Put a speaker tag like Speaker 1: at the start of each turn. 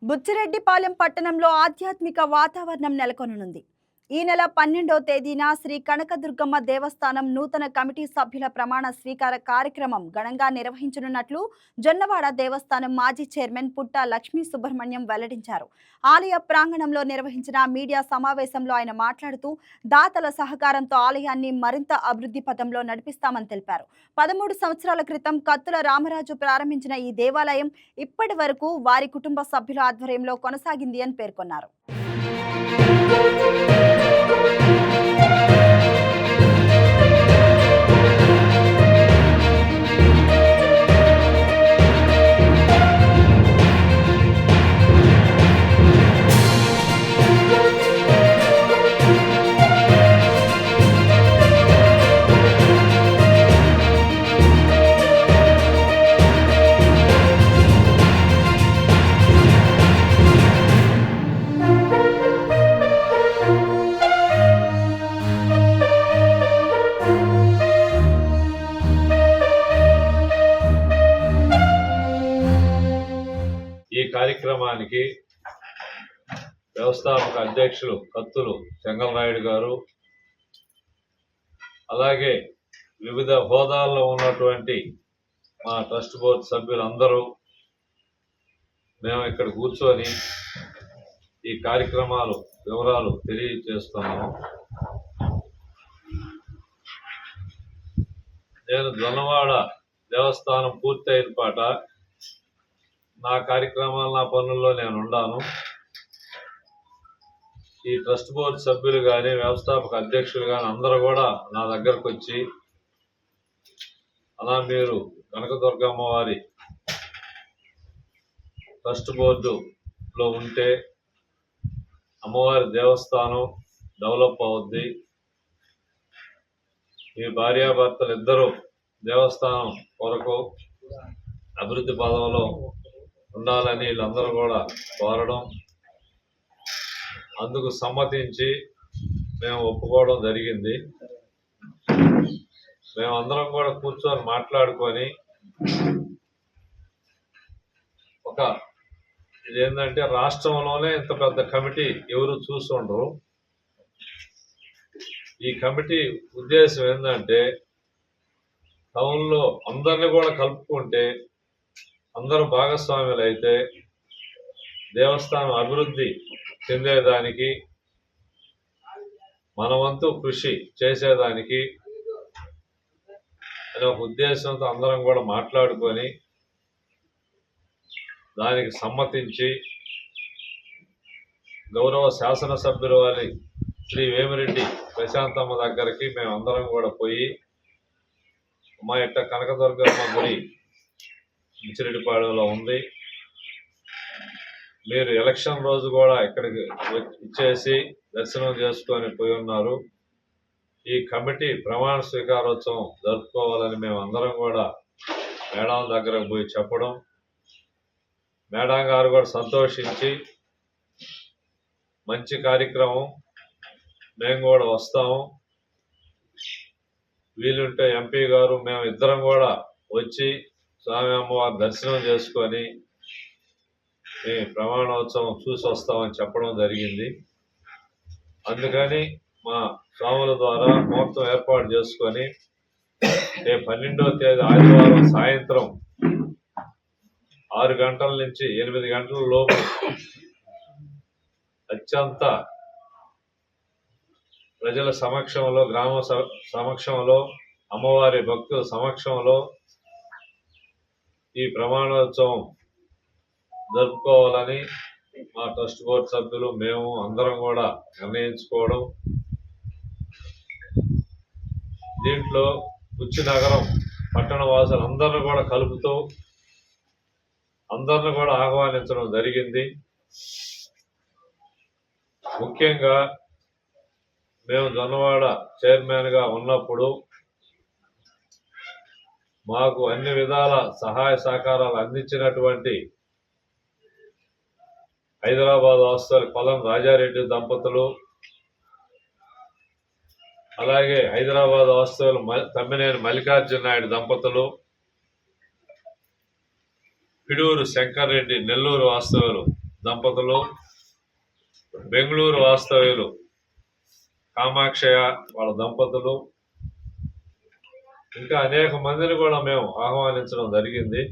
Speaker 1: బుచ్చిరెడ్డిపాలెం పట్టణంలో ఆధ్యాత్మిక వాతావరణం నెలకొననుంది. ఈ నెల 12వ తేదీన శ్రీ కనకదుర్గమ్మ దేవస్థానం నూతన కమిటీ సభ్యుల ప్రమాణ స్వీకార కార్యక్రమం ఘనంగా నిర్వహించనున్నట్లు జొన్నవాడ దేవస్థానం మాజీ చైర్మన్ పుట్ట లక్ష్మీ సుబ్రహ్మణ్యం వెల్లడించారు. ఆలయ ప్రాంగణంలో నిర్వహించిన మీడియా సమావేశంలో ఆయన మాట్లాడుతూ దాతల సహకారంతో ఆలయాన్ని మరింత అభివృద్ధి పథంలో నడిపిస్తామని తెలిపారు. 13 సంవత్సరాల క్రితం కత్తుల రామరాజు ప్రారంభించిన ఈ దేవాలయం ఇప్పటి వరకు వారి కుటుంబ సభ్యుల ఆధ్వర్యంలో కొనసాగింది అని పేర్కొన్నారు.
Speaker 2: ఈ కార్యక్రమానికి వ్యవస్థాపక అధ్యక్షులు కత్తులు చెంగలరాయుడు గారు, అలాగే వివిధ హోదాల్లో ఉన్నటువంటి మా ట్రస్ట్ బోర్డు సభ్యులందరూ మేము ఇక్కడ కూర్చొని ఈ కార్యక్రమాలు వివరాలు తెలియజేస్తున్నాము. నేను జొన్నవాడ దేవస్థానం పూర్తయిన పాట నా కార్యక్రమాలు నా పనుల్లో నేను ఉన్నాను. ఈ ట్రస్ట్ బోర్డు సభ్యులు కానీ వ్యవస్థాపక అధ్యక్షులు కానీ అందరూ కూడా నా దగ్గరకు వచ్చి, అలా మీరు కనకదుర్గమ్మ వారి ట్రస్ట్ బోర్డులో ఉంటే అమ్మవారి దేవస్థానం డెవలప్ అవుద్ది, మీ భార్యాభర్తలు ఇద్దరు దేవస్థానం కొరకు అభివృద్ధి పదంలో ఉండాలని వీళ్ళందరూ కూడా కోరడం, అందుకు సమ్మతించి మేము ఒప్పుకోవడం జరిగింది. మేమందరం కూడా కూర్చొని మాట్లాడుకొని ఇదేంటంటే రాష్ట్రంలోనే ఇంత పెద్ద కమిటీ ఎవరు చూస్తుండ్రు. ఈ కమిటీ ఉద్దేశం ఏంటంటే టౌన్లో అందరినీ కూడా కలుపుకుంటే అందరూ భాగస్వాములు అయితే దేవస్థానం అభివృద్ధి చెందేదానికి మన వంతు కృషి చేసేదానికి అనే ఒక ఉద్దేశంతో అందరం కూడా మాట్లాడుకొని దానికి సమ్మతించి గౌరవ శాసనసభ్యుల వారి శ్రీ వేమిరెడ్డి ప్రశాంతమ్మ దగ్గరికి మేమందరం కూడా పోయి, మా యొక్క కనకదుర్గమ్మ గుడి బుచ్చిరెడ్డిపాలెంలో ఉంది, మీరు ఎలక్షన్ రోజు కూడా ఇక్కడికి ఇచ్చేసి దర్శనం చేసుకొని పోయి ఉన్నారు, ఈ కమిటీ ప్రమాణ స్వీకారోత్సవం జరుపుకోవాలని మేము అందరం కూడా మేడం దగ్గరకు పోయి చెప్పడం, మేడం గారు కూడా సంతోషించి మంచి కార్యక్రమం మేము కూడా వస్తాము, వీలుంటే ఎంపీ గారు మేము ఇద్దరం కూడా వచ్చి స్వామి అమ్మవారి దర్శనం చేసుకొని మీ ప్రమాణోత్సవం చూసి వస్తామని చెప్పడం జరిగింది. అందుకని మా స్వాముల ద్వారా ముహూర్తం ఏర్పాటు చేసుకొని 12వ తేదీ ఆదివారం సాయంత్రం 6 గంటల నుంచి 8 గంటల లోపు అత్యంత ప్రజల సమక్షంలో, గ్రామ సమక్షంలో, అమ్మవారి భక్తుల సమక్షంలో ఈ ప్రమాణోత్సవం జరుపుకోవాలని మా ట్రస్ట్ బోర్డు సభ్యులు మేము అందరం కూడా నిర్ణయించుకోవడం, దీంట్లో బుచ్చి నగరం పట్టణ వాసులు అందరిని కూడా కలుపుతూ అందరిని కూడా ఆహ్వానించడం జరిగింది. ముఖ్యంగా మేము జొన్నవాడ చైర్మన్గా ఉన్నప్పుడు మాకు అన్ని విధాల సహాయ సహకారాలు అందించినటువంటి హైదరాబాద్ వాస్తవులు పొలం రాజారెడ్డి దంపతులు, అలాగే హైదరాబాద్ వాస్తవులు తమ్మినేని మల్లికార్జున నాయుడు దంపతులు, పిడూరు శంకర్ రెడ్డి నెల్లూరు వాస్తవులు దంపతులు, బెంగళూరు వాస్తవ్యులు కామాక్షయ వాళ్ళ దంపతులు, ఇంకా అనేక మందిని కూడా మేము ఆహ్వానించడం జరిగింది.